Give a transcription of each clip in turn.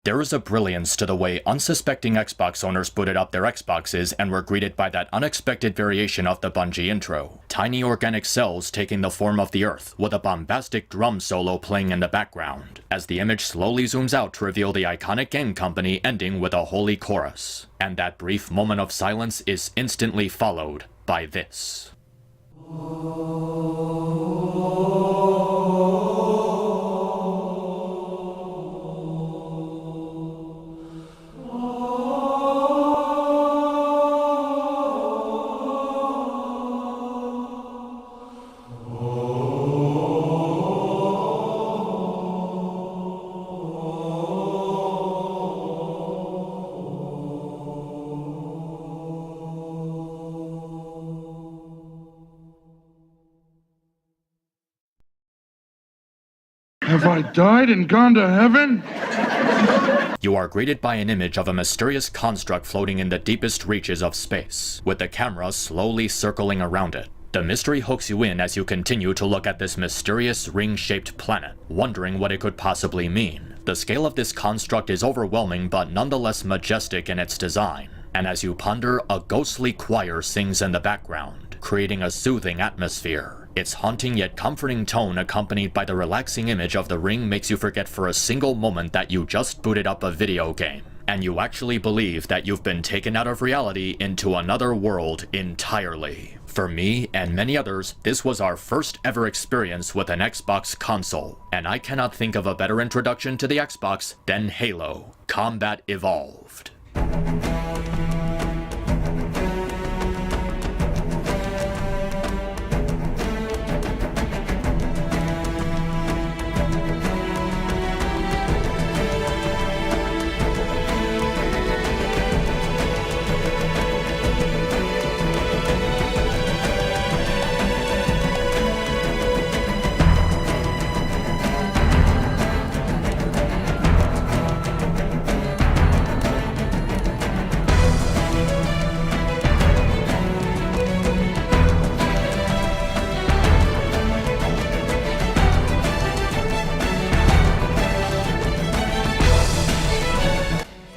There is a brilliance to the way unsuspecting Xbox owners booted up their Xboxes and were greeted by that unexpected variation of the Bungie intro. Tiny organic cells taking the form of the Earth, with a bombastic drum solo playing in the background, as the image slowly zooms out to reveal the iconic game company ending with a holy chorus. And that brief moment of silence is instantly followed by this. Have I died and gone to heaven? You are greeted by an image of a mysterious construct floating in the deepest reaches of space, with the camera slowly circling around it. The mystery hooks you in as you continue to look at this mysterious ring-shaped planet, wondering what it could possibly mean. The scale of this construct is overwhelming but nonetheless majestic in its design, and as you ponder, a ghostly choir sings in the background, creating a soothing atmosphere. Its haunting yet comforting tone accompanied by the relaxing image of the ring makes you forget for a single moment that you just booted up a video game, and you actually believe that you've been taken out of reality into another world entirely. For me and many others, this was our first ever experience with an Xbox console, and I cannot think of a better introduction to the Xbox than Halo: Combat Evolved.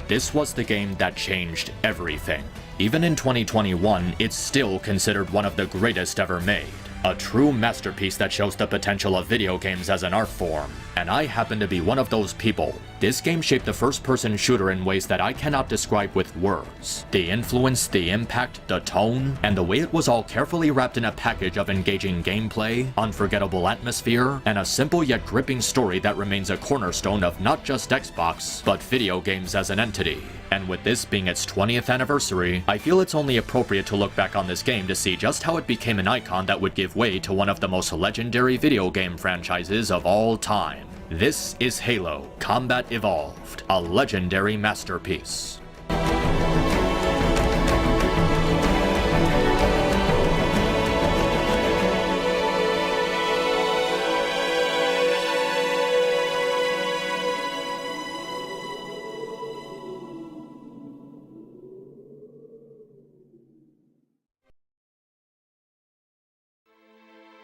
This was the game that changed everything. Even in 2021, it's still considered one of the greatest ever made. A true masterpiece that shows the potential of video games as an art form. And I happen to be one of those people. This game shaped the first-person shooter in ways that I cannot describe with words. The influence, the impact, the tone, and the way it was all carefully wrapped in a package of engaging gameplay, unforgettable atmosphere, and a simple yet gripping story that remains a cornerstone of not just Xbox, but video games as an entity. And with this being its 20th anniversary, I feel it's only appropriate to look back on this game to see just how it became an icon that would give way to one of the most legendary video game franchises of all time. This is Halo: Combat Evolved, a legendary masterpiece.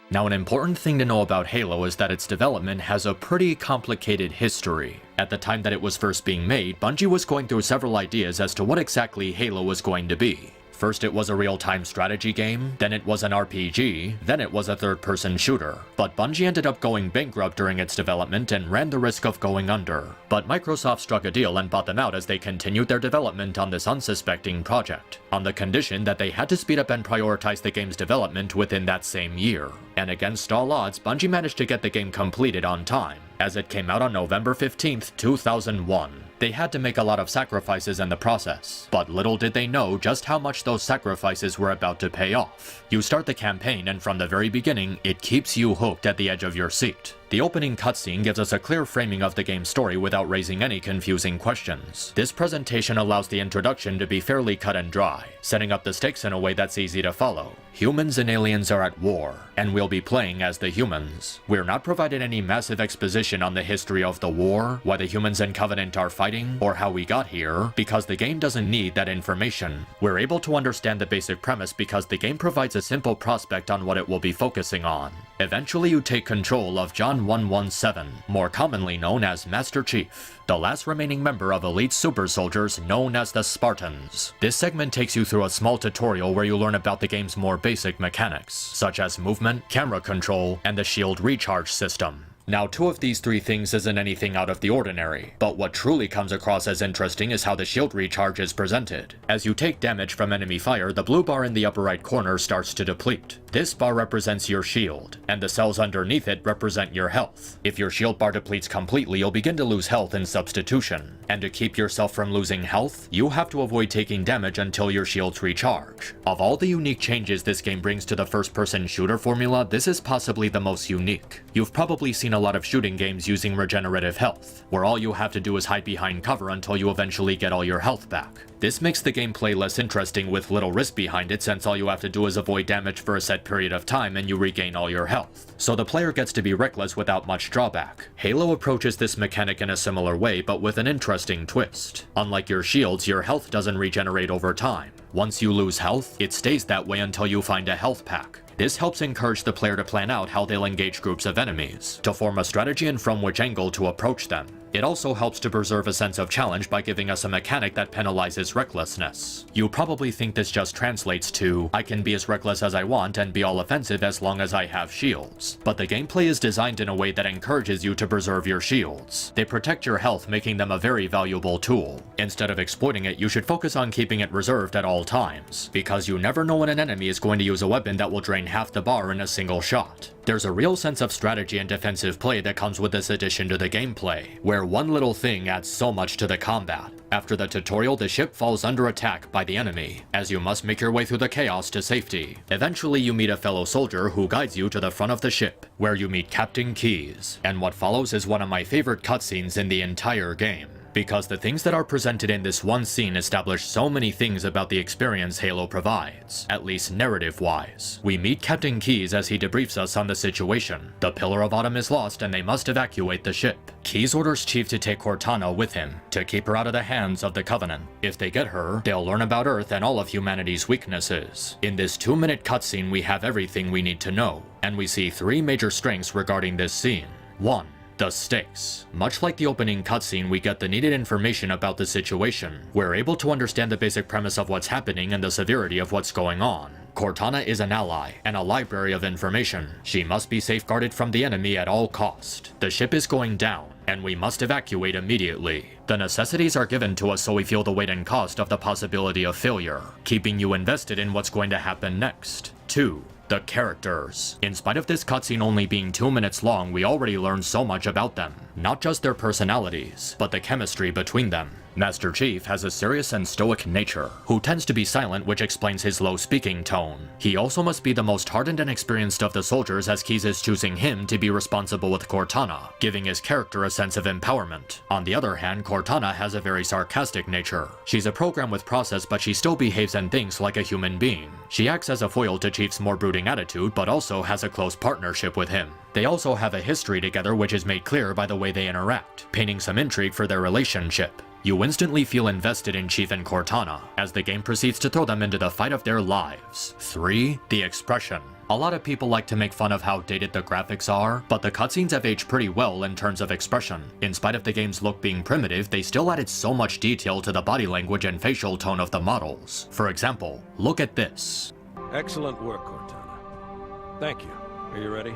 Now, an important thing to know about Halo is that its development has a pretty complicated history. At the time that it was first being made, Bungie was going through several ideas as to what exactly Halo was going to be. First it was a real-time strategy game, then it was an RPG, then it was a third-person shooter. But Bungie ended up going bankrupt during its development and ran the risk of going under. But Microsoft struck a deal and bought them out as they continued their development on this unsuspecting project, on the condition that they had to speed up and prioritize the game's development within that same year. And against all odds, Bungie managed to get the game completed on time, as it came out on November 15th, 2001. They had to make a lot of sacrifices in the process, but little did they know just how much those sacrifices were about to pay off. You start the campaign and from the very beginning, it keeps you hooked at the edge of your seat. The opening cutscene gives us a clear framing of the game's story without raising any confusing questions. This presentation allows the introduction to be fairly cut and dry, setting up the stakes in a way that's easy to follow. Humans and aliens are at war, and we'll be playing as the humans. We're not provided any massive exposition on the history of the war, why the humans and Covenant are fighting, or how we got here, because the game doesn't need that information. We're able to understand the basic premise because the game provides a simple prospect on what it will be focusing on. Eventually you take control of John 1117, more commonly known as Master Chief, the last remaining member of elite super soldiers known as the Spartans. This segment takes you through a small tutorial where you learn about the game's more basic mechanics, such as movement, camera control, and the shield recharge system. Now, two of these three things isn't anything out of the ordinary, but what truly comes across as interesting is how the shield recharge is presented. As you take damage from enemy fire, the blue bar in the upper right corner starts to deplete. This bar represents your shield, and the cells underneath it represent your health. If your shield bar depletes completely, you'll begin to lose health in substitution. And to keep yourself from losing health, you have to avoid taking damage until your shields recharge. Of all the unique changes this game brings to the first-person shooter formula, this is possibly the most unique. You've probably seen a lot of shooting games using regenerative health, where all you have to do is hide behind cover until you eventually get all your health back. This makes the gameplay less interesting with little risk behind it, since all you have to do is avoid damage for a set period of time and you regain all your health. So the player gets to be reckless without much drawback. Halo approaches this mechanic in a similar way, but with an interesting twist. Unlike your shields, your health doesn't regenerate over time. Once you lose health, it stays that way until you find a health pack. This helps encourage the player to plan out how they'll engage groups of enemies, to form a strategy and from which angle to approach them. It also helps to preserve a sense of challenge by giving us a mechanic that penalizes recklessness. You probably think this just translates to, I can be as reckless as I want and be all offensive as long as I have shields. But the gameplay is designed in a way that encourages you to preserve your shields. They protect your health, making them a very valuable tool. Instead of exploiting it, you should focus on keeping it reserved at all times, because you never know when an enemy is going to use a weapon that will drain half the bar in a single shot. There's a real sense of strategy and defensive play that comes with this addition to the gameplay, where one little thing adds so much to the combat. After the tutorial, the ship falls under attack by the enemy, as you must make your way through the chaos to safety. Eventually, you meet a fellow soldier who guides you to the front of the ship, where you meet Captain Keyes, and what follows is one of my favorite cutscenes in the entire game. Because the things that are presented in this one scene establish so many things about the experience Halo provides, at least narrative-wise. We meet Captain Keyes as he debriefs us on the situation. The Pillar of Autumn is lost and they must evacuate the ship. Keyes orders Chief to take Cortana with him, to keep her out of the hands of the Covenant. If they get her, they'll learn about Earth and all of humanity's weaknesses. In this 2-minute cutscene, we have everything we need to know, and we see 3 major strengths regarding this scene. 1. The stakes. Much like the opening cutscene, we get the needed information about the situation. We're able to understand the basic premise of what's happening and the severity of what's going on. Cortana is an ally, and a library of information. She must be safeguarded from the enemy at all cost. The ship is going down, and we must evacuate immediately. The necessities are given to us so we feel the weight and cost of the possibility of failure, keeping you invested in what's going to happen next. 2. The characters. In spite of this cutscene only being 2 minutes long, we already learned so much about them. Not just their personalities, but the chemistry between them. Master Chief has a serious and stoic nature, who tends to be silent, which explains his low speaking tone. He also must be the most hardened and experienced of the soldiers, as Keyes is choosing him to be responsible with Cortana, giving his character a sense of empowerment. On the other hand, Cortana has a very sarcastic nature. She's a program with process, but she still behaves and thinks like a human being. She acts as a foil to Chief's more brooding attitude, but also has a close partnership with him. They also have a history together, which is made clear by the way they interact, painting some intrigue for their relationship. You instantly feel invested in Chief and Cortana, as the game proceeds to throw them into the fight of their lives. 3. The expression. A lot of people like to make fun of how dated the graphics are, but the cutscenes have aged pretty well in terms of expression. In spite of the game's look being primitive, they still added so much detail to the body language and facial tone of the models. For example, look at this. Excellent work, Cortana. Thank you. Are you ready?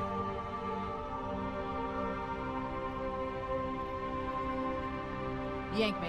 Yank me.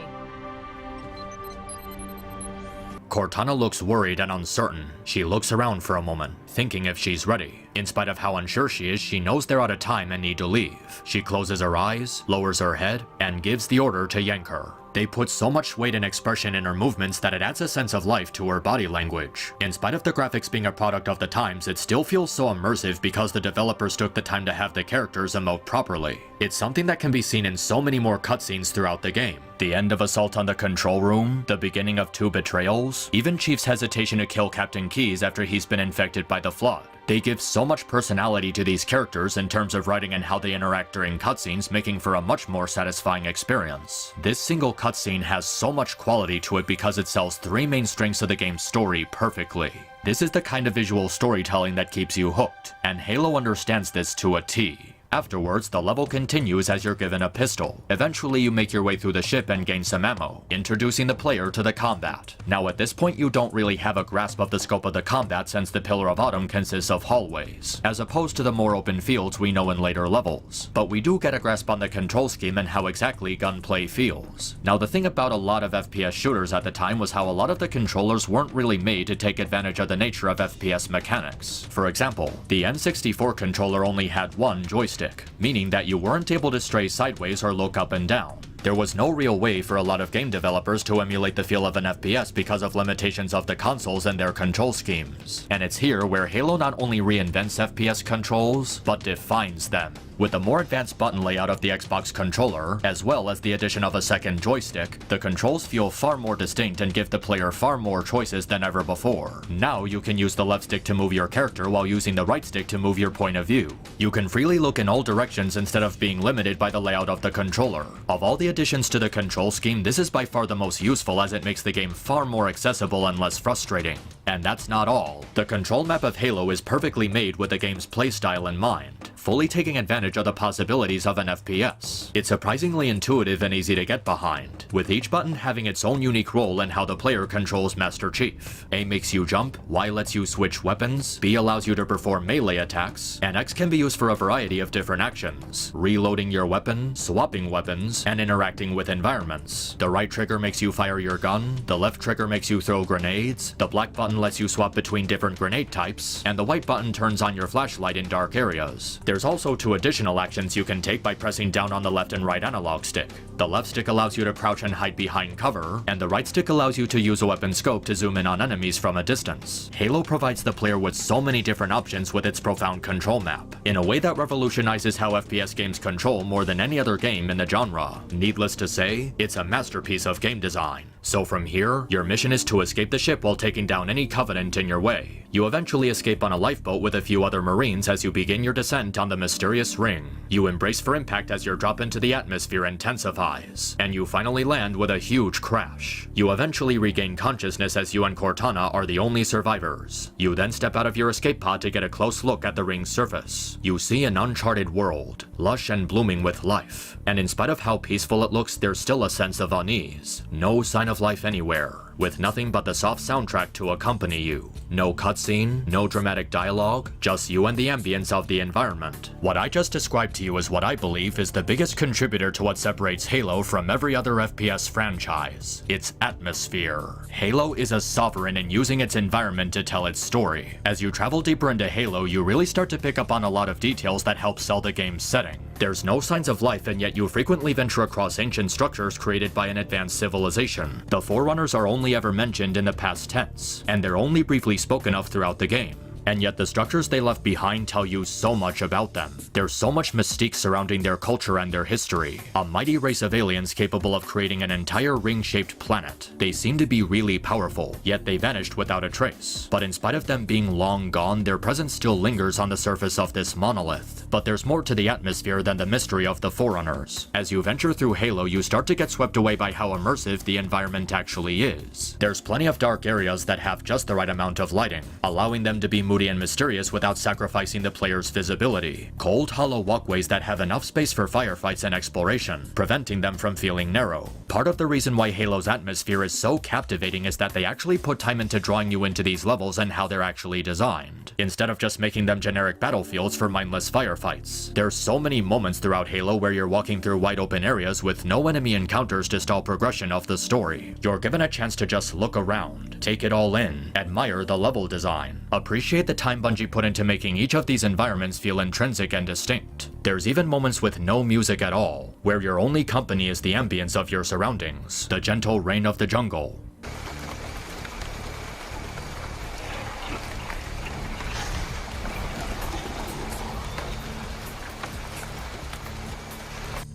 Cortana looks worried and uncertain. She looks around for a moment, thinking if she's ready. In spite of how unsure she is, she knows they're out of time and need to leave. She closes her eyes, lowers her head, and gives the order to yank her. They put so much weight and expression in her movements that it adds a sense of life to her body language. In spite of the graphics being a product of the times, it still feels so immersive because the developers took the time to have the characters emote properly. It's something that can be seen in so many more cutscenes throughout the game. The end of Assault on the Control Room, the beginning of 2 betrayals, even Chief's hesitation to kill Captain Keyes after he's been infected by the Flood. They give so much personality to these characters in terms of writing and how they interact during cutscenes, making for a much more satisfying experience. This single cutscene has so much quality to it because it sells 3 main strengths of the game's story perfectly. This is the kind of visual storytelling that keeps you hooked, and Halo understands this to a T. Afterwards, the level continues as you're given a pistol. Eventually, you make your way through the ship and gain some ammo, introducing the player to the combat. Now at this point, you don't really have a grasp of the scope of the combat since the Pillar of Autumn consists of hallways, as opposed to the more open fields we know in later levels. But we do get a grasp on the control scheme and how exactly gunplay feels. Now the thing about a lot of FPS shooters at the time was how a lot of the controllers weren't really made to take advantage of the nature of FPS mechanics. For example, the N64 controller only had one joystick, meaning that you weren't able to stray sideways or look up and down. There was no real way for a lot of game developers to emulate the feel of an FPS because of limitations of the consoles and their control schemes. And it's here where Halo not only reinvents FPS controls, but defines them. With the more advanced button layout of the Xbox controller, as well as the addition of a second joystick, the controls feel far more distinct and give the player far more choices than ever before. Now you can use the left stick to move your character while using the right stick to move your point of view. You can freely look in all directions instead of being limited by the layout of the controller. Of all the additions to the control scheme, this is by far the most useful as it makes the game far more accessible and less frustrating. And that's not all. The control map of Halo is perfectly made with the game's playstyle in mind, fully taking advantage of the possibilities of an FPS. It's surprisingly intuitive and easy to get behind, with each button having its own unique role in how the player controls Master Chief. A makes you jump, Y lets you switch weapons, B allows you to perform melee attacks, and X can be used for a variety of different actions, reloading your weapon, swapping weapons, and interacting with environments. The right trigger makes you fire your gun, the left trigger makes you throw grenades, the black button lets you swap between different grenade types, and the white button turns on your flashlight in dark areas. There's also two additional actions you can take by pressing down on the left and right analog stick. The left stick allows you to crouch and hide behind cover, and the right stick allows you to use a weapon scope to zoom in on enemies from a distance. Halo provides the player with so many different options with its profound control map, in a way that revolutionizes how FPS games control more than any other game in the genre. Needless to say, it's a masterpiece of game design. So from here, your mission is to escape the ship while taking down any Covenant in your way. You eventually escape on a lifeboat with a few other Marines as you begin your descent on the mysterious ring. You embrace for impact as your drop into the atmosphere intensifies, and you finally land with a huge crash. You eventually regain consciousness as you and Cortana are the only survivors. You then step out of your escape pod to get a close look at the ring's surface. You see an uncharted world, lush and blooming with life. And in spite of how peaceful it looks, there's still a sense of unease. No sign of life anywhere, with nothing but the soft soundtrack to accompany you. No cutscene, no dramatic dialogue, just you and the ambience of the environment. What I just described to you is what I believe is the biggest contributor to what separates Halo from every other FPS franchise: its atmosphere. Halo is a sovereign in using its environment to tell its story. As you travel deeper into Halo, you really start to pick up on a lot of details that help sell the game's setting. There's no signs of life, and yet you frequently venture across ancient structures created by an advanced civilization. The Forerunners are only ever mentioned in the past tense, and they're only briefly spoken of throughout the game. And yet the structures they left behind tell you so much about them. There's so much mystique surrounding their culture and their history. A mighty race of aliens capable of creating an entire ring-shaped planet. They seem to be really powerful, yet they vanished without a trace. But in spite of them being long gone, their presence still lingers on the surface of this monolith. But there's more to the atmosphere than the mystery of the Forerunners. As you venture through Halo, you start to get swept away by how immersive the environment actually is. There's plenty of dark areas that have just the right amount of lighting, allowing them to be moody and mysterious without sacrificing the player's visibility. Cold, hollow walkways that have enough space for firefights and exploration, preventing them from feeling narrow. Part of the reason why Halo's atmosphere is so captivating is that they actually put time into drawing you into these levels and how they're actually designed, instead of just making them generic battlefields for mindless firefights. There's so many moments throughout Halo where you're walking through wide open areas with no enemy encounters to stall progression of the story. You're given a chance to just look around, take it all in, admire the level design, appreciate the time Bungie put into making each of these environments feel intrinsic and distinct. There's even moments with no music at all, where your only company is the ambience of your surroundings, the gentle rain of the jungle.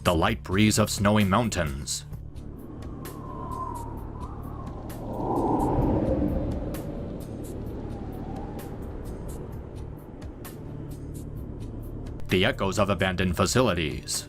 The light breeze of snowy mountains. The echoes of abandoned facilities.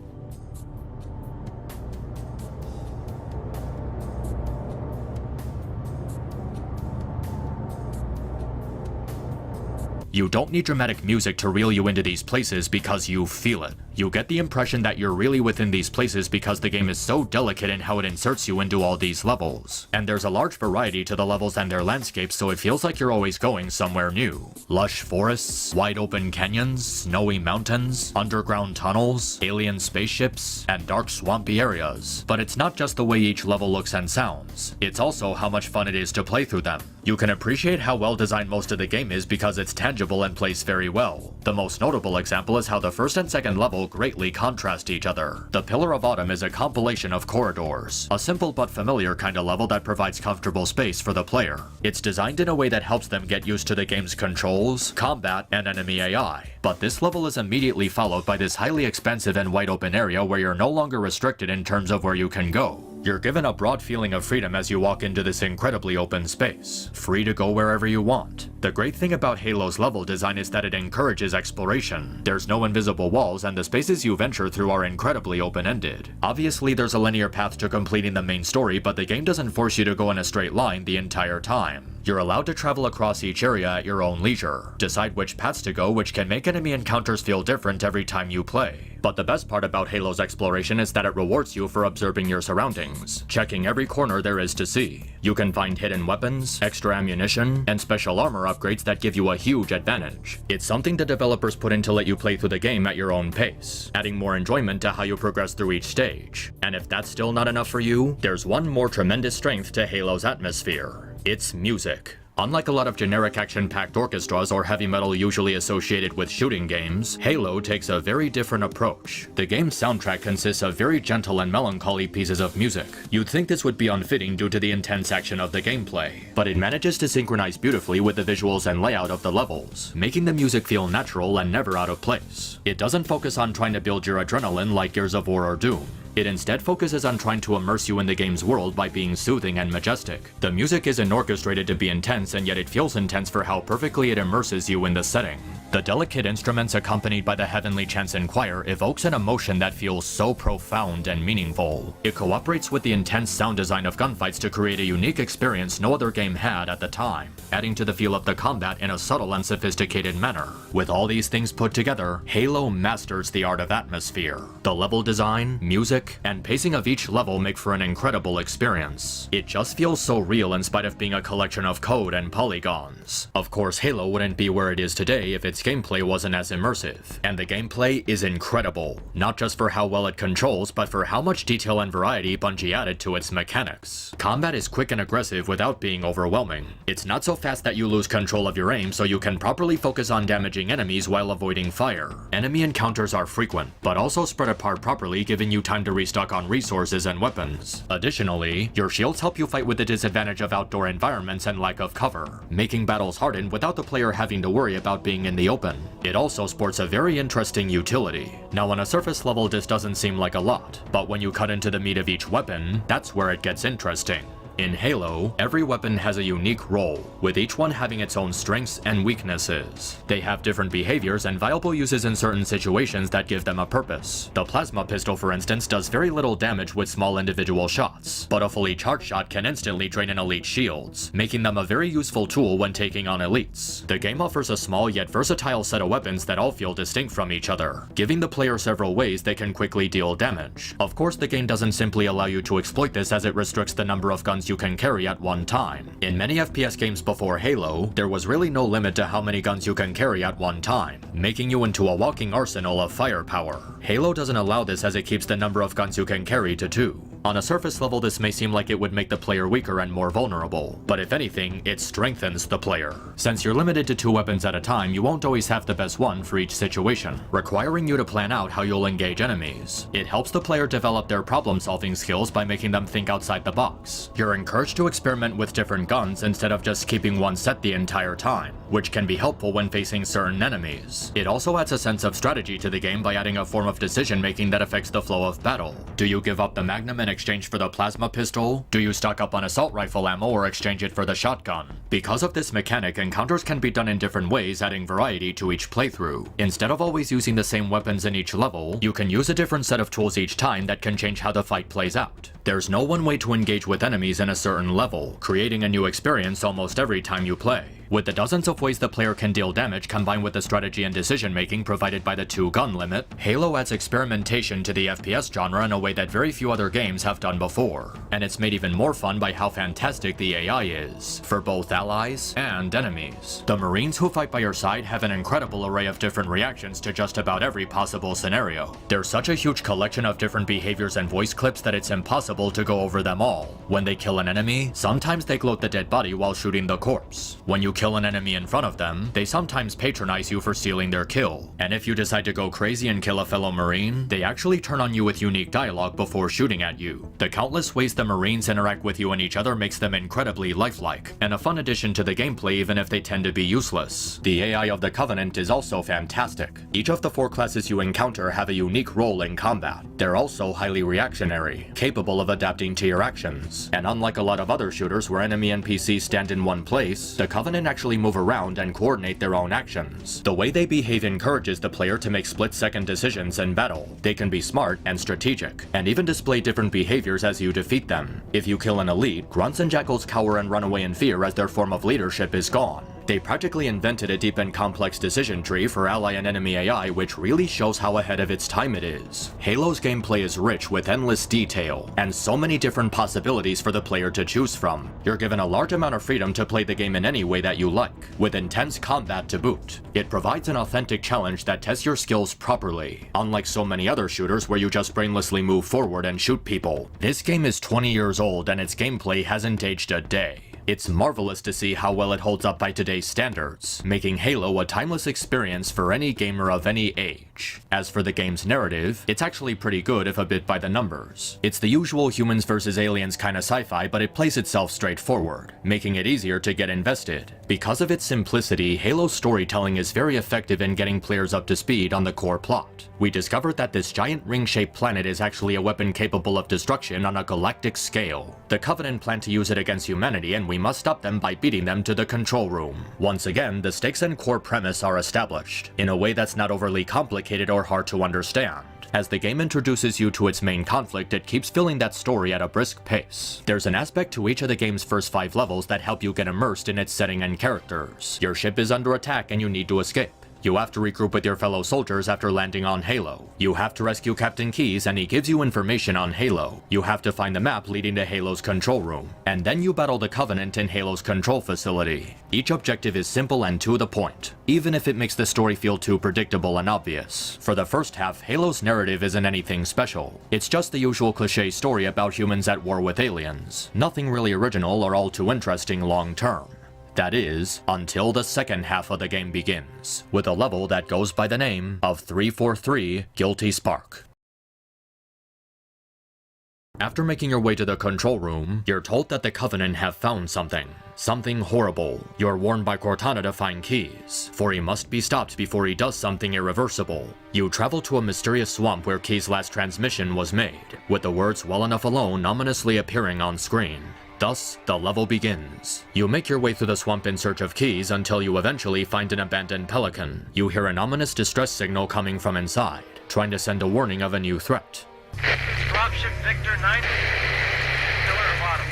You don't need dramatic music to reel you into these places because you feel it. You get the impression that you're really within these places because the game is so delicate in how it inserts you into all these levels. And there's a large variety to the levels and their landscapes, so it feels like you're always going somewhere new. Lush forests, wide open canyons, snowy mountains, underground tunnels, alien spaceships, and dark swampy areas. But it's not just the way each level looks and sounds, it's also how much fun it is to play through them. You can appreciate how well designed most of the game is because it's tangible and plays very well. The most notable example is how the first and second level greatly contrast each other. The Pillar of Autumn is a compilation of corridors, a simple but familiar kind of level that provides comfortable space for the player. It's designed in a way that helps them get used to the game's controls, combat, and enemy AI. But this level is immediately followed by this highly expansive and wide open area where you're no longer restricted in terms of where you can go. You're given a broad feeling of freedom as you walk into this incredibly open space, free to go wherever you want. The great thing about Halo's level design is that it encourages exploration. There's no invisible walls, and the spaces you venture through are incredibly open-ended. Obviously, there's a linear path to completing the main story, but the game doesn't force you to go in a straight line the entire time. You're allowed to travel across each area at your own leisure, decide which paths to go, which can make enemy encounters feel different every time you play. But the best part about Halo's exploration is that it rewards you for observing your surroundings, checking every corner there is to see. You can find hidden weapons, extra ammunition, and special armor upgrades that give you a huge advantage. It's something the developers put in to let you play through the game at your own pace, adding more enjoyment to how you progress through each stage. And if that's still not enough for you, there's one more tremendous strength to Halo's atmosphere. It's music. Unlike a lot of generic action-packed orchestras or heavy metal usually associated with shooting games, Halo takes a very different approach. The game's soundtrack consists of very gentle and melancholy pieces of music. You'd think this would be unfitting due to the intense action of the gameplay, but it manages to synchronize beautifully with the visuals and layout of the levels, making the music feel natural and never out of place. It doesn't focus on trying to build your adrenaline like Gears of War or Doom. It instead focuses on trying to immerse you in the game's world by being soothing and majestic. The music isn't orchestrated to be intense, and yet it feels intense for how perfectly it immerses you in the setting. The delicate instruments accompanied by the heavenly chants and choir evokes an emotion that feels so profound and meaningful. It cooperates with the intense sound design of gunfights to create a unique experience no other game had at the time, adding to the feel of the combat in a subtle and sophisticated manner. With all these things put together, Halo masters the art of atmosphere. The level design, music, and pacing of each level make for an incredible experience. It just feels so real in spite of being a collection of code and polygons. Of course, Halo wouldn't be where it is today if its gameplay wasn't as immersive. And the gameplay is incredible, not just for how well it controls, but for how much detail and variety Bungie added to its mechanics. Combat is quick and aggressive without being overwhelming. It's not so fast that you lose control of your aim, so you can properly focus on damaging enemies while avoiding fire. Enemy encounters are frequent, but also spread apart properly, giving you time to restock on resources and weapons. Additionally, your shields help you fight with the disadvantage of outdoor environments and lack of cover, making battles hardened without the player having to worry about being in the open. It also sports a very interesting utility. Now on a surface level this doesn't seem like a lot, but when you cut into the meat of each weapon, that's where it gets interesting. In Halo, every weapon has a unique role, with each one having its own strengths and weaknesses. They have different behaviors and viable uses in certain situations that give them a purpose. The plasma pistol, for instance, does very little damage with small individual shots, but a fully charged shot can instantly drain an elite's shields, making them a very useful tool when taking on elites. The game offers a small yet versatile set of weapons that all feel distinct from each other, giving the player several ways they can quickly deal damage. Of course, the game doesn't simply allow you to exploit this, as it restricts the number of guns you can carry at one time. In many FPS games before Halo, there was really no limit to how many guns you can carry at one time, making you into a walking arsenal of firepower. Halo doesn't allow this, as it keeps the number of guns you can carry to 2. On a surface level this may seem like it would make the player weaker and more vulnerable, but if anything, it strengthens the player. Since you're limited to 2 weapons at a time, you won't always have the best one for each situation, requiring you to plan out how you'll engage enemies. It helps the player develop their problem-solving skills by making them think outside the box. You're encouraged to experiment with different guns instead of just keeping one set the entire time, which can be helpful when facing certain enemies. It also adds a sense of strategy to the game by adding a form of decision-making that affects the flow of battle. Do you give up the Magnum in exchange for the plasma pistol? Do you stock up on assault rifle ammo or exchange it for the shotgun? Because of this mechanic, encounters can be done in different ways, adding variety to each playthrough. Instead of always using the same weapons in each level, you can use a different set of tools each time that can change how the fight plays out. There's no one way to engage with enemies in a certain level, creating a new experience almost every time you play. With the dozens of ways the player can deal damage combined with the strategy and decision making provided by the 2-gun limit, Halo adds experimentation to the FPS genre in a way that very few other games have done before. And it's made even more fun by how fantastic the AI is, for both allies and enemies. The Marines who fight by your side have an incredible array of different reactions to just about every possible scenario. There's such a huge collection of different behaviors and voice clips that it's impossible to go over them all. When they kill an enemy, sometimes they gloat the dead body while shooting the corpse. When you kill an enemy in front of them, they sometimes patronize you for stealing their kill. And if you decide to go crazy and kill a fellow Marine, they actually turn on you with unique dialogue before shooting at you. The countless ways the Marines interact with you and each other makes them incredibly lifelike, and a fun addition to the gameplay even if they tend to be useless. The AI of the Covenant is also fantastic. Each of the 4 classes you encounter have a unique role in combat. They're also highly reactionary, capable of adapting to your actions. And unlike a lot of other shooters where enemy NPCs stand in one place, the Covenant actually move around and coordinate their own actions. The way they behave encourages the player to make split-second decisions in battle. They can be smart and strategic, and even display different behaviors as you defeat them. If you kill an elite, grunts and jackals cower and run away in fear as their form of leadership is gone. They practically invented a deep and complex decision tree for ally and enemy AI, which really shows how ahead of its time it is. Halo's gameplay is rich with endless detail, and so many different possibilities for the player to choose from. You're given a large amount of freedom to play the game in any way that you like, with intense combat to boot. It provides an authentic challenge that tests your skills properly, unlike so many other shooters where you just brainlessly move forward and shoot people. This game is 20 years old and its gameplay hasn't aged a day. It's marvelous to see how well it holds up by today's standards, making Halo a timeless experience for any gamer of any age. As for the game's narrative, it's actually pretty good if a bit by the numbers. It's the usual humans versus aliens kind of sci-fi, but it plays itself straightforward, making it easier to get invested. Because of its simplicity, Halo's storytelling is very effective in getting players up to speed on the core plot. We discovered that this giant ring-shaped planet is actually a weapon capable of destruction on a galactic scale. The Covenant plan to use it against humanity, and we must stop them by beating them to the control room. Once again, the stakes and core premise are established, in a way that's not overly complicated or hard to understand. As the game introduces you to its main conflict, it keeps filling that story at a brisk pace. There's an aspect to each of the game's first 5 levels that help you get immersed in its setting and characters. Your ship is under attack and you need to escape. You have to regroup with your fellow soldiers after landing on Halo. You have to rescue Captain Keyes and he gives you information on Halo. You have to find the map leading to Halo's control room. And then you battle the Covenant in Halo's control facility. Each objective is simple and to the point, even if it makes the story feel too predictable and obvious. For the first half, Halo's narrative isn't anything special. It's just the usual cliché story about humans at war with aliens. Nothing really original or all too interesting long term. That is, until the second half of the game begins, with a level that goes by the name of 343 Guilty Spark. After making your way to the control room, you're told that the Covenant have found something. Something horrible. You're warned by Cortana to find Keyes, for he must be stopped before he does something irreversible. You travel to a mysterious swamp where Keyes' last transmission was made, with the words "well enough alone" ominously appearing on screen. Thus, the level begins. You make your way through the swamp in search of Keyes until you eventually find an abandoned pelican. You hear an ominous distress signal coming from inside, trying to send a warning of a new threat. Dropship Victor 9, pillar of bottom.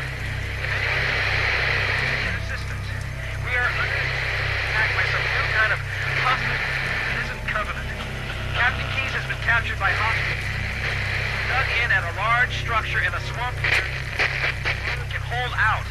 Assistance. We are under attack by some new kind of hostile. It isn't Covenant. Captain Keyes has been captured by hostiles. Dug in at a large structure in a swamp here. Can hold out.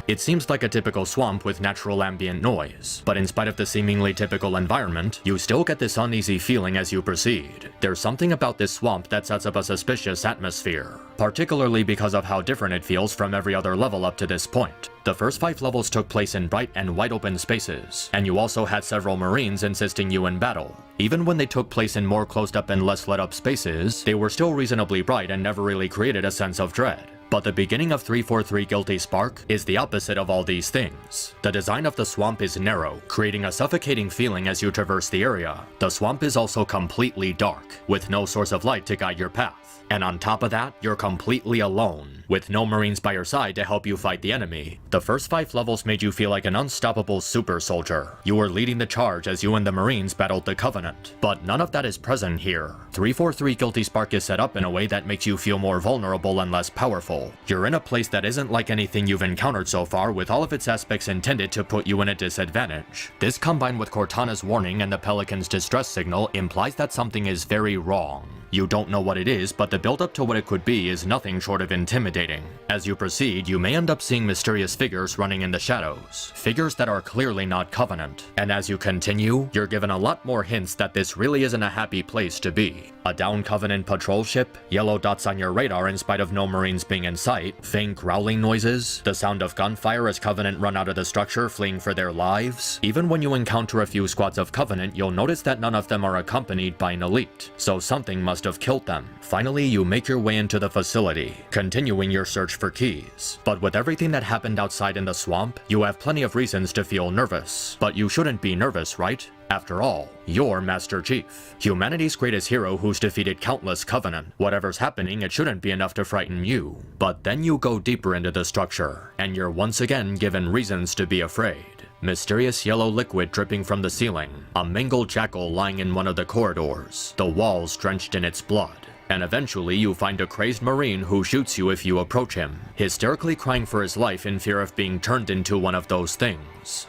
It seems like a typical swamp with natural ambient noise, but in spite of the seemingly typical environment, you still get this uneasy feeling as you proceed. There's something about this swamp that sets up a suspicious atmosphere, particularly because of how different it feels from every other level up to this point. The first 5 levels took place in bright and wide open spaces, and you also had several Marines assisting you in battle. Even when they took place in more closed up and less lit up spaces, they were still reasonably bright and never really created a sense of dread. But the beginning of 343 Guilty Spark is the opposite of all these things. The design of the swamp is narrow, creating a suffocating feeling as you traverse the area. The swamp is also completely dark, with no source of light to guide your path. And on top of that, you're completely alone, with no Marines by your side to help you fight the enemy. The first 5 levels made you feel like an unstoppable super soldier. You were leading the charge as you and the Marines battled the Covenant. But none of that is present here. 343 Guilty Spark is set up in a way that makes you feel more vulnerable and less powerful. You're in a place that isn't like anything you've encountered so far, with all of its aspects intended to put you in a disadvantage. This, combined with Cortana's warning and the Pelican's distress signal, implies that something is very wrong. You don't know what it is, but the build-up to what it could be is nothing short of intimidating. As you proceed, you may end up seeing mysterious figures running in the shadows. Figures that are clearly not Covenant. And as you continue, you're given a lot more hints that this really isn't a happy place to be. A downed Covenant patrol ship, yellow dots on your radar in spite of no Marines being in sight, faint growling noises, the sound of gunfire as Covenant run out of the structure fleeing for their lives. Even when you encounter a few squads of Covenant, you'll notice that none of them are accompanied by an elite, so something must have killed them. Finally, you make your way into the facility, continuing your search for keys. But with everything that happened outside in the swamp, you have plenty of reasons to feel nervous. But you shouldn't be nervous, right? After all, you're Master Chief, humanity's greatest hero who's defeated countless Covenant. Whatever's happening, it shouldn't be enough to frighten you. But then you go deeper into the structure, and you're once again given reasons to be afraid. Mysterious yellow liquid dripping from the ceiling, a mangled jackal lying in one of the corridors, the walls drenched in its blood. And eventually you find a crazed Marine who shoots you if you approach him, hysterically crying for his life in fear of being turned into one of those things.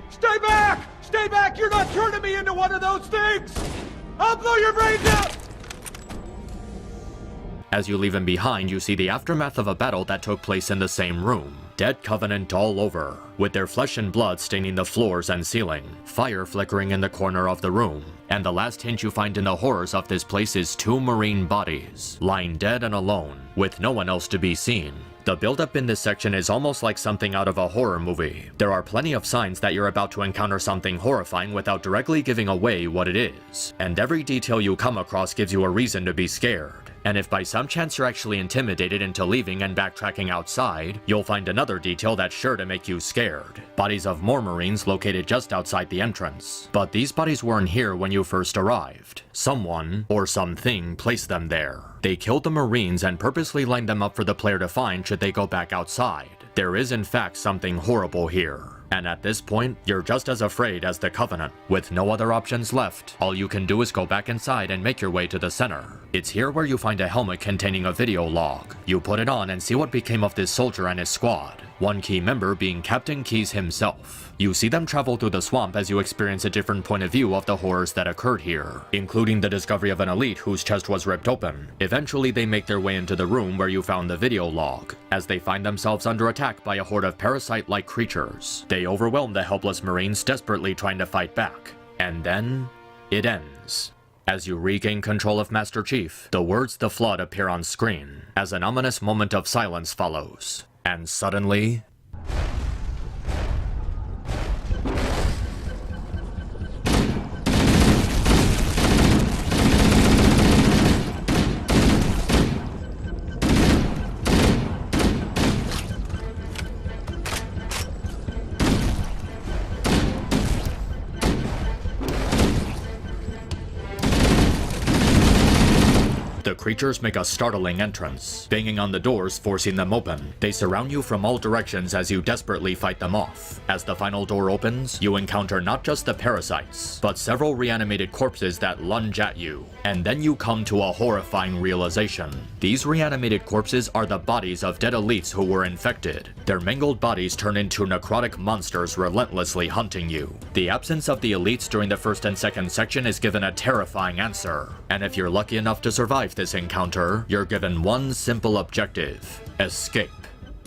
Stay back! Stay back! You're not turning me into one of those things! I'll blow your brains out! As you leave him behind, you see the aftermath of a battle that took place in the same room. Dead Covenant all over, with their flesh and blood staining the floors and ceiling, fire flickering in the corner of the room. And the last hint you find in the horrors of this place is 2 Marine bodies, lying dead and alone, with no one else to be seen. The build-up in this section is almost like something out of a horror movie. There are plenty of signs that you're about to encounter something horrifying without directly giving away what it is. And every detail you come across gives you a reason to be scared. And if by some chance you're actually intimidated into leaving and backtracking outside, you'll find another detail that's sure to make you scared. Bodies of more Marines located just outside the entrance. But these bodies weren't here when you first arrived. Someone, or something, placed them there. They killed the Marines and purposely lined them up for the player to find should they go back outside. There is in fact something horrible here. And at this point, you're just as afraid as the Covenant. With no other options left, all you can do is go back inside and make your way to the center. It's here where you find a helmet containing a video log. You put it on and see what became of this soldier and his squad, one key member being Captain Keyes himself. You see them travel through the swamp as you experience a different point of view of the horrors that occurred here, including the discovery of an elite whose chest was ripped open. Eventually they make their way into the room where you found the video log, as they find themselves under attack by a horde of parasite-like creatures. They overwhelm the helpless Marines desperately trying to fight back. And then, it ends. As you regain control of Master Chief, the words "The Flood" appear on screen, as an ominous moment of silence follows. And suddenly, the creatures make a startling entrance, banging on the doors, forcing them open. They surround you from all directions as you desperately fight them off. As the final door opens, you encounter not just the parasites, but several reanimated corpses that lunge at you. And then you come to a horrifying realization. These reanimated corpses are the bodies of dead elites who were infected. Their mangled bodies turn into necrotic monsters relentlessly hunting you. The absence of the elites during the first and second section is given a terrifying answer. And if you're lucky enough to survive this encounter, you're given one simple objective: escape.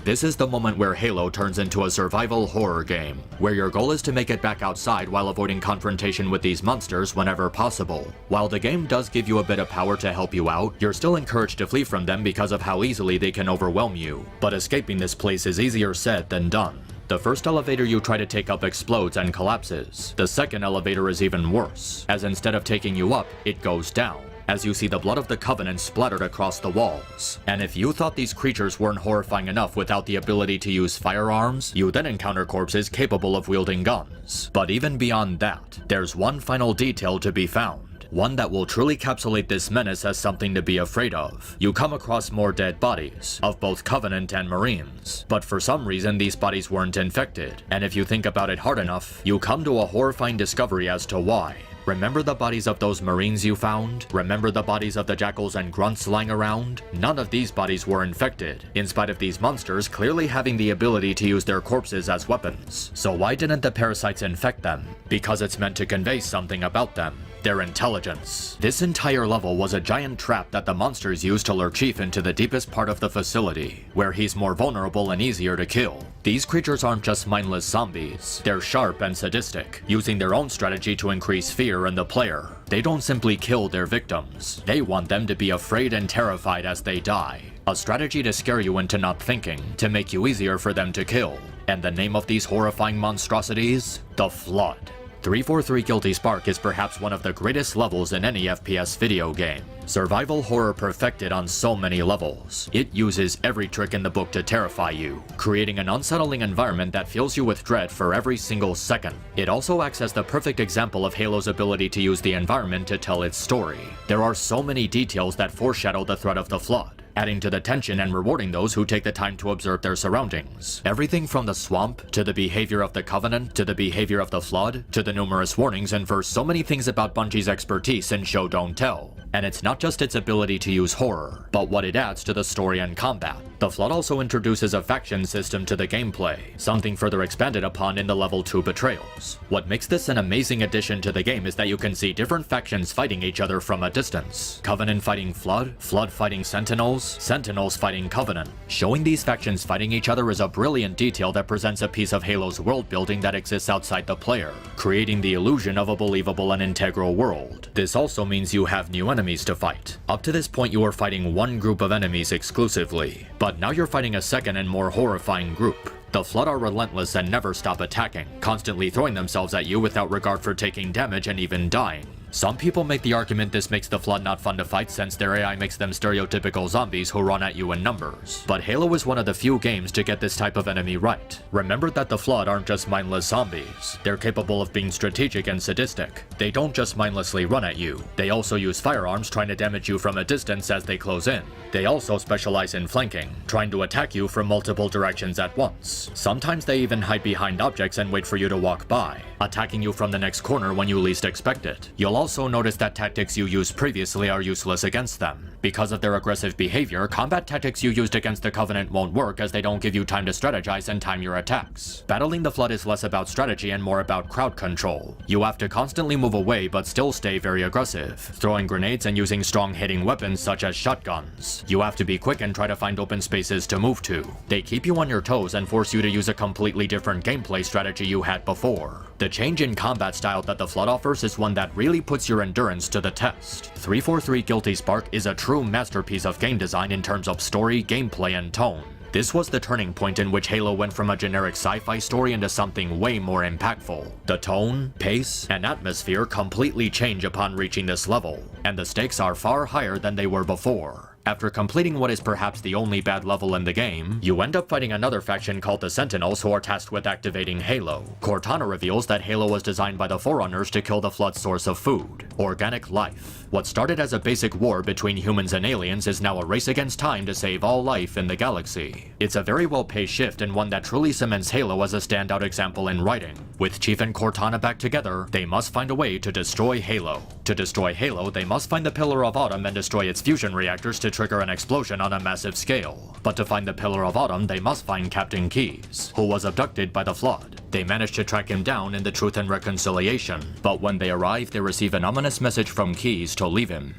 This is the moment where Halo turns into a survival horror game, where your goal is to make it back outside while avoiding confrontation with these monsters whenever possible. While the game does give you a bit of power to help you out, you're still encouraged to flee from them because of how easily they can overwhelm you. But escaping this place is easier said than done. The first elevator you try to take up explodes and collapses. The second elevator is even worse, as instead of taking you up, it goes down, as you see the blood of the Covenant splattered across the walls. And if you thought these creatures weren't horrifying enough without the ability to use firearms, you then encounter corpses capable of wielding guns. But even beyond that, there's one final detail to be found. one that will truly encapsulate this menace as something to be afraid of. You come across more dead bodies, of both Covenant and Marines, but for some reason these bodies weren't infected, and if you think about it hard enough, you come to a horrifying discovery as to why. Remember the bodies of those Marines you found? Remember the bodies of the jackals and grunts lying around? None of these bodies were infected, in spite of these monsters clearly having the ability to use their corpses as weapons. So why didn't the parasites infect them? Because it's meant to convey something about them. Their intelligence. This entire level was a giant trap that the monsters used to lure Chief into the deepest part of the facility, where he's more vulnerable and easier to kill. These creatures aren't just mindless zombies, they're sharp and sadistic, using their own strategy to increase fear in the player. They don't simply kill their victims, they want them to be afraid and terrified as they die. A strategy to scare you into not thinking, to make you easier for them to kill. And the name of these horrifying monstrosities? The Flood. 343 Guilty Spark is perhaps one of the greatest levels in any FPS video game. Survival horror perfected on so many levels. It uses every trick in the book to terrify you, creating an unsettling environment that fills you with dread for every single second. It also acts as the perfect example of Halo's ability to use the environment to tell its story. There are so many details that foreshadow the threat of the Flood, adding to the tension and rewarding those who take the time to observe their surroundings. Everything from the swamp, to the behavior of the Covenant, to the behavior of the Flood, to the numerous warnings infer so many things about Bungie's expertise in show don't tell. And it's not just its ability to use horror, but what it adds to the story and combat. The Flood also introduces a faction system to the gameplay, something further expanded upon in the level 2 betrayals. What makes this an amazing addition to the game is that you can see different factions fighting each other from a distance. Covenant fighting Flood, Flood fighting Sentinels, Sentinels fighting Covenant. Showing these factions fighting each other is a brilliant detail that presents a piece of Halo's world building that exists outside the player, creating the illusion of a believable and integral world. This also means you have new enemies to fight. Up to this point you were fighting one group of enemies exclusively, but now you're fighting a second and more horrifying group. The Flood are relentless and never stop attacking, constantly throwing themselves at you without regard for taking damage and even dying. Some people make the argument this makes the Flood not fun to fight since their AI makes them stereotypical zombies who run at you in numbers. But Halo is one of the few games to get this type of enemy right. Remember that the Flood aren't just mindless zombies. They're capable of being strategic and sadistic. They don't just mindlessly run at you. They also use firearms trying to damage you from a distance as they close in. They also specialize in flanking, trying to attack you from multiple directions at once. Sometimes they even hide behind objects and wait for you to walk by, attacking you from the next corner when you least expect it. You'll also notice that tactics you used previously are useless against them. Because of their aggressive behavior, combat tactics you used against the Covenant won't work as they don't give you time to strategize and time your attacks. Battling the Flood is less about strategy and more about crowd control. You have to constantly move away but still stay very aggressive, throwing grenades and using strong hitting weapons such as shotguns. You have to be quick and try to find open spaces to move to. They keep you on your toes and force you to use a completely different gameplay strategy you had before. The change in combat style that the Flood offers is one that really puts your endurance to the test. 343 Guilty Spark is a true masterpiece of game design in terms of story, gameplay, and tone. This was the turning point in which Halo went from a generic sci-fi story into something way more impactful. The tone, pace, and atmosphere completely change upon reaching this level, and the stakes are far higher than they were before. After completing what is perhaps the only bad level in the game, you end up fighting another faction called the Sentinels who are tasked with activating Halo. Cortana reveals that Halo was designed by the Forerunners to kill the Flood's source of food, organic life. What started as a basic war between humans and aliens is now a race against time to save all life in the galaxy. It's a very well-paced shift and one that truly cements Halo as a standout example in writing. With Chief and Cortana back together, they must find a way to destroy Halo. To destroy Halo, they must find the Pillar of Autumn and destroy its fusion reactors to trigger an explosion on a massive scale. But to find the Pillar of Autumn, they must find Captain Keyes, who was abducted by the Flood. They manage to track him down in the Truth and Reconciliation, but when they arrive, they receive an ominous message from Keyes to leave him.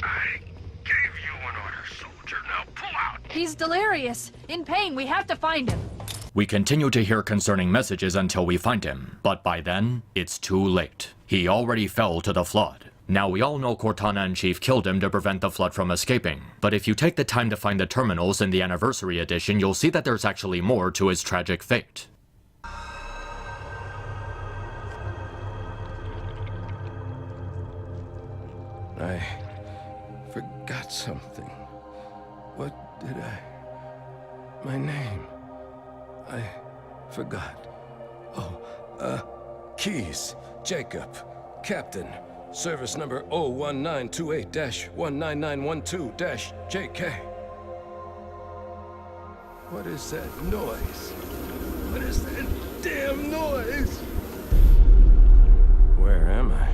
I gave you an order, soldier. Now pull out! He's delirious. In pain. We have to find him. We continue to hear concerning messages until we find him, but by then, it's too late. He already fell to the Flood. Now we all know Cortana and Chief killed him to prevent the Flood from escaping, but if you take the time to find the terminals in the Anniversary Edition, you'll see that there's actually more to his tragic fate. I forgot something. What did I... My name. I forgot. Oh, Keyes, Jacob, Captain, Service number 01928-19912-JK. What is that noise? What is that damn noise? Where am I?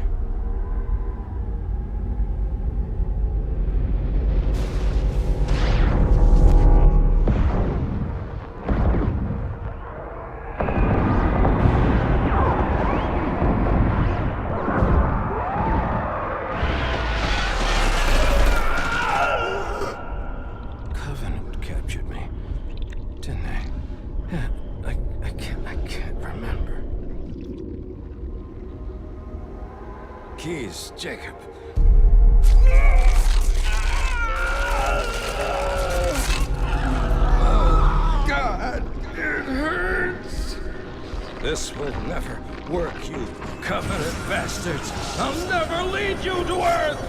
Covenant captured me, didn't they? Yeah, I can't remember. Keys, Jacob. Oh, God, it hurts. This will never work, you Covenant bastards. I'll never lead you to Earth.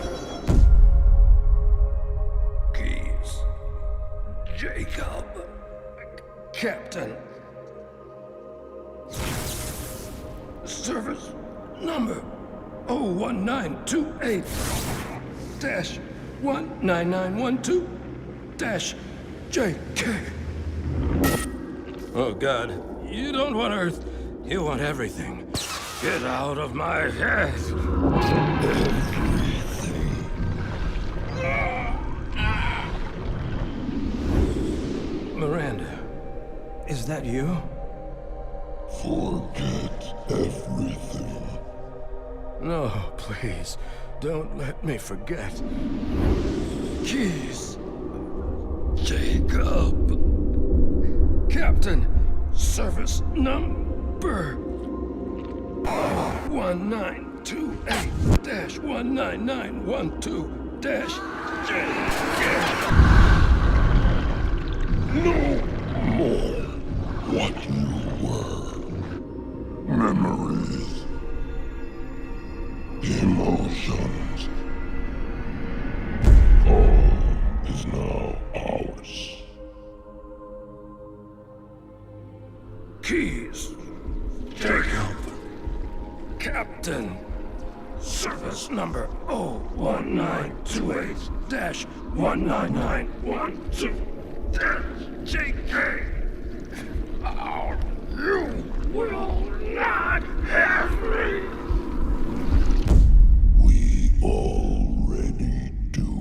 Keys, Jacob. Captain. Service number 01928-19912-JK. Oh, God. You don't want Earth. You want everything. Get out of my head. Miranda, is that you? Forget everything. No, please. Don't let me forget. Keys. Jacob. Captain. Service number 1928-19912-JK. No more what you were. Memories. Emotions. All is now ours. Keys. Jacob. Captain. Service number 01928-19912-JK. You will not have me. We already do.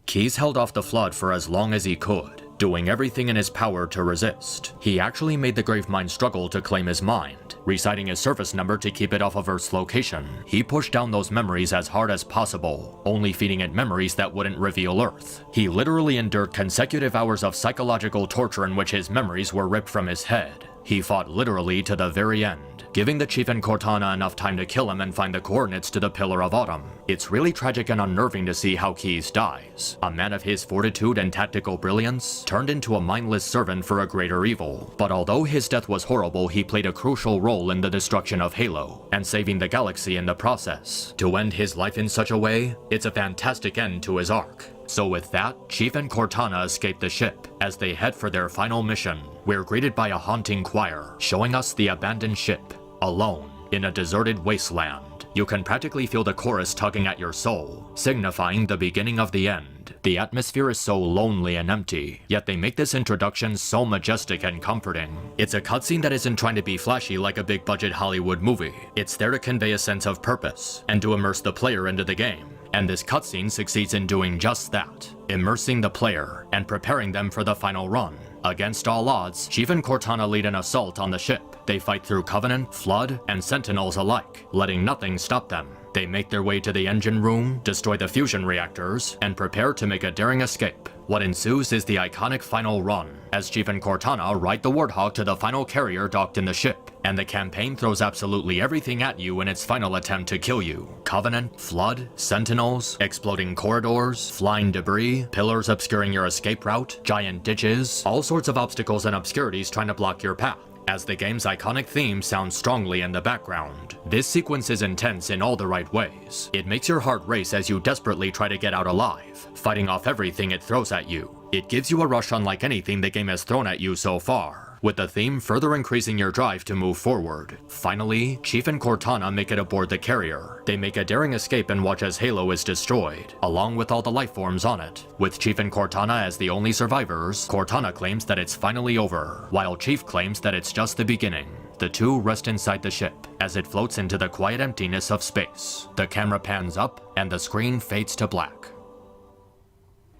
Keys held off the flood for as long as he could, doing everything in his power to resist. He actually made the Gravemind struggle to claim his mind, reciting his service number to keep it off of Earth's location. He pushed down those memories as hard as possible, only feeding it memories that wouldn't reveal Earth. He literally endured consecutive hours of psychological torture in which his memories were ripped from his head. He fought literally to the very end, giving the Chief and Cortana enough time to kill him and find the coordinates to the Pillar of Autumn. It's really tragic and unnerving to see how Keys dies. A man of his fortitude and tactical brilliance turned into a mindless servant for a greater evil. But although his death was horrible, he played a crucial role in the destruction of Halo, and saving the galaxy in the process. To end his life in such a way, it's a fantastic end to his arc. So with that, Chief and Cortana escape the ship. As they head for their final mission, we're greeted by a haunting choir, showing us the abandoned ship, alone, in a deserted wasteland. You can practically feel the chorus tugging at your soul, signifying the beginning of the end. The atmosphere is so lonely and empty, yet they make this introduction so majestic and comforting. It's a cutscene that isn't trying to be flashy like a big-budget Hollywood movie. It's there to convey a sense of purpose, and to immerse the player into the game. And this cutscene succeeds in doing just that, immersing the player and preparing them for the final run. Against all odds, Chief and Cortana lead an assault on the ship. They fight through Covenant, Flood, and Sentinels alike, letting nothing stop them. They make their way to the engine room, destroy the fusion reactors, and prepare to make a daring escape. What ensues is the iconic final run, as Chief and Cortana ride the Warthog to the final carrier docked in the ship, and the campaign throws absolutely everything at you in its final attempt to kill you. Covenant, Flood, Sentinels, exploding corridors, flying debris, pillars obscuring your escape route, giant ditches, all sorts of obstacles and obscurities trying to block your path, as the game's iconic theme sounds strongly in the background. This sequence is intense in all the right ways. It makes your heart race as you desperately try to get out alive, fighting off everything it throws at you. It gives you a rush unlike anything the game has thrown at you so far. with the theme further increasing your drive to move forward. Finally, Chief and Cortana make it aboard the carrier. They make a daring escape and watch as Halo is destroyed, along with all the life forms on it. With Chief and Cortana as the only survivors, Cortana claims that it's finally over, while Chief claims that it's just the beginning. The two rest inside the ship, as it floats into the quiet emptiness of space. The camera pans up, and the screen fades to black.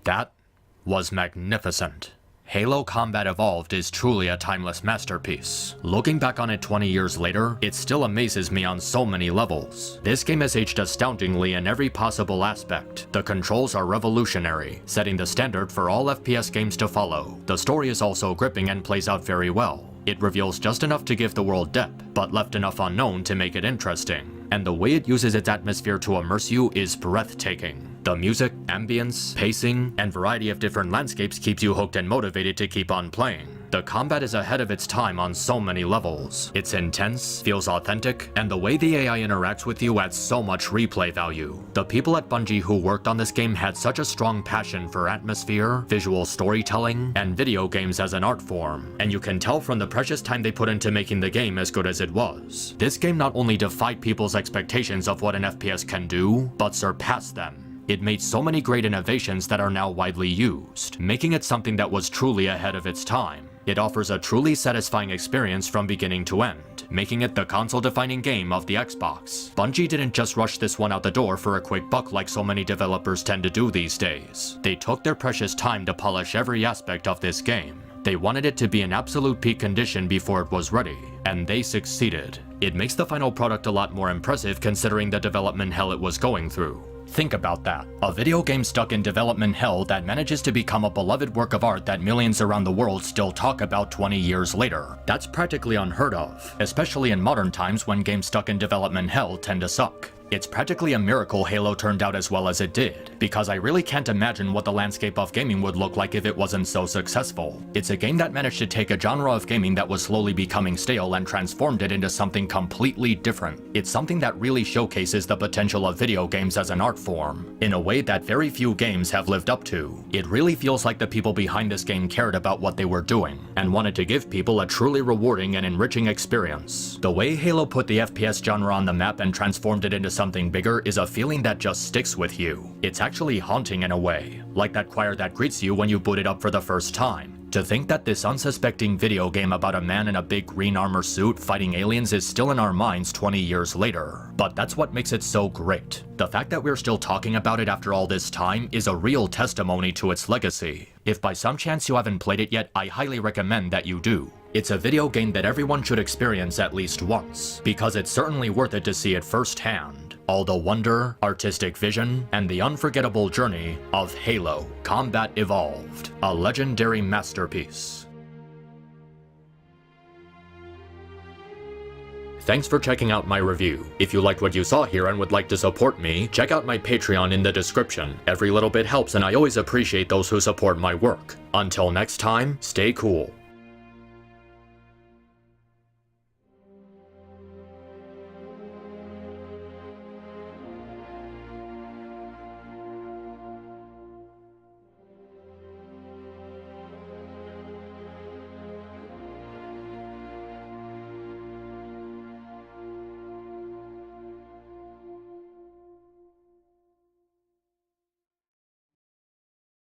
That was magnificent. Halo Combat Evolved is truly a timeless masterpiece. Looking back on it 20 years later, it still amazes me on so many levels. This game has aged astoundingly in every possible aspect. The controls are revolutionary, setting the standard for all FPS games to follow. The story is also gripping and plays out very well. It reveals just enough to give the world depth, but left enough unknown to make it interesting. And the way it uses its atmosphere to immerse you is breathtaking. The music, ambience, pacing, and variety of different landscapes keeps you hooked and motivated to keep on playing. The combat is ahead of its time on so many levels. It's intense, feels authentic, and the way the AI interacts with you adds so much replay value. The people at Bungie who worked on this game had such a strong passion for atmosphere, visual storytelling, and video games as an art form, and you can tell from the precious time they put into making the game as good as it was. This game not only defied people's expectations of what an FPS can do, but surpassed them. It made so many great innovations that are now widely used, making it something that was truly ahead of its time. It offers a truly satisfying experience from beginning to end, making it the console-defining game of the Xbox. Bungie didn't just rush this one out the door for a quick buck like so many developers tend to do these days. They took their precious time to polish every aspect of this game. They wanted it to be in absolute peak condition before it was ready, and they succeeded. It makes the final product a lot more impressive considering the development hell it was going through. Think about that. A video game stuck in development hell that manages to become a beloved work of art that millions around the world still talk about 20 years later. That's practically unheard of, especially in modern times when games stuck in development hell tend to suck. It's practically a miracle Halo turned out as well as it did, because I really can't imagine what the landscape of gaming would look like if it wasn't so successful. It's a game that managed to take a genre of gaming that was slowly becoming stale and transformed it into something completely different. It's something that really showcases the potential of video games as an art form, in a way that very few games have lived up to. It really feels like the people behind this game cared about what they were doing, and wanted to give people a truly rewarding and enriching experience. The way Halo put the FPS genre on the map and transformed it into something bigger is a feeling that just sticks with you. It's actually haunting in a way, like that choir that greets you when you boot it up for the first time. To think that this unsuspecting video game about a man in a big green armor suit fighting aliens is still in our minds 20 years later. But that's what makes it so great. The fact that we're still talking about it after all this time is a real testimony to its legacy. If by some chance you haven't played it yet, I highly recommend that you do. It's a video game that everyone should experience at least once, because it's certainly worth it to see it firsthand. All the wonder, artistic vision, and the unforgettable journey of Halo Combat Evolved, a legendary masterpiece. Thanks for checking out my review. If you liked what you saw here and would like to support me, check out my Patreon in the description. Every little bit helps and I always appreciate those who support my work. Until next time, stay cool.